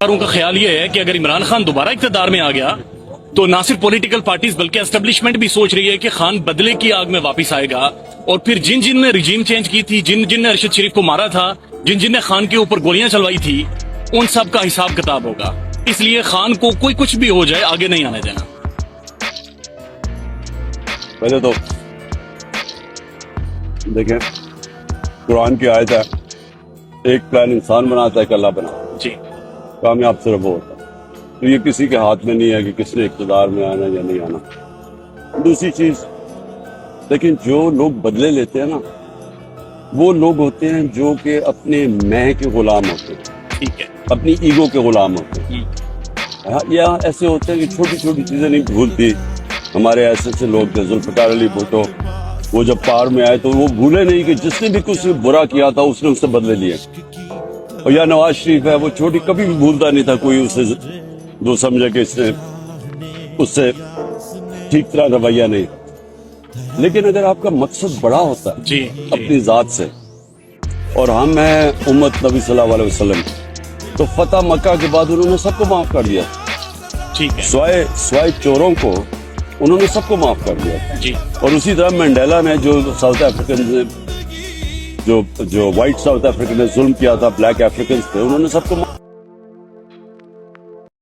کا خیال یہ ہے کہ اگر عمران خان دوبارہ اقتدار میں آ گیا تو نہ صرف پولیٹیکل پارٹیز بلکہ اسٹیبلشمنٹ بھی سوچ رہی ہے کہ خان بدلے کی آگ میں واپس آئے گا، اور پھر جن جن نے رجیم چینج کی تھی، جن نے ارشد شریف کو مارا تھا، جن نے خان کے اوپر گولیاں چلوائی تھی، ان سب کا حساب کتاب ہوگا. اس لیے خان کو کوئی کچھ بھی ہو جائے آگے نہیں آنے دینا. پہلے تو دیکھیں قرآن کی آیت ہے، ایک پلان انسان بناتا ہے کہ اللہ بنا. جی کامیاب صرف وہ ہوتا ہے. تو یہ کسی کے ہاتھ میں نہیں ہے کہ کس نے اقتدار میں آنا یا نہیں آنا. دوسری چیز، لیکن جو لوگ بدلے لیتے ہیں نا، وہ لوگ ہوتے ہیں جو کہ اپنے میں کے غلام ہوتے ہیں، ٹھیک ہے. اپنی ایگو کے غلام ہوتے ہیں. یا ایسے ہوتے ہیں کہ چھوٹی چھوٹی چیزیں نہیں بھولتی. ہمارے ایسے لوگ تھے، ذوالفقار علی بھٹو، وہ جب پار میں آئے تو وہ بھولے نہیں کہ جس نے بھی کچھ برا کیا تھا اس نے اس سے بدلے لیے. اور یا نواز شریف ہے، وہ چھوٹی کبھی بھی بھولتا نہیں تھا کوئی اسے جو سمجھے کہ اس سے ٹھیک طرح رویہ نہیں. لیکن اگر آپ کا مقصد بڑا ہوتا ہے جی اپنی ذات سے، اور ہم ہیں امت نبی صلی اللہ علیہ وسلم، تو فتح مکہ کے بعد انہوں نے سب کو معاف کر دیا. ٹھیک ہے. سوائے چوروں کو انہوں نے سب کو معاف کر دیا. جی اور اسی طرح منڈیلا نے جو ساؤتھ افریقن جو وائٹ ساؤتھ افریقن نے ظلم کیا تھا، بلیک افریقنز پہ، انہوں نے سب کو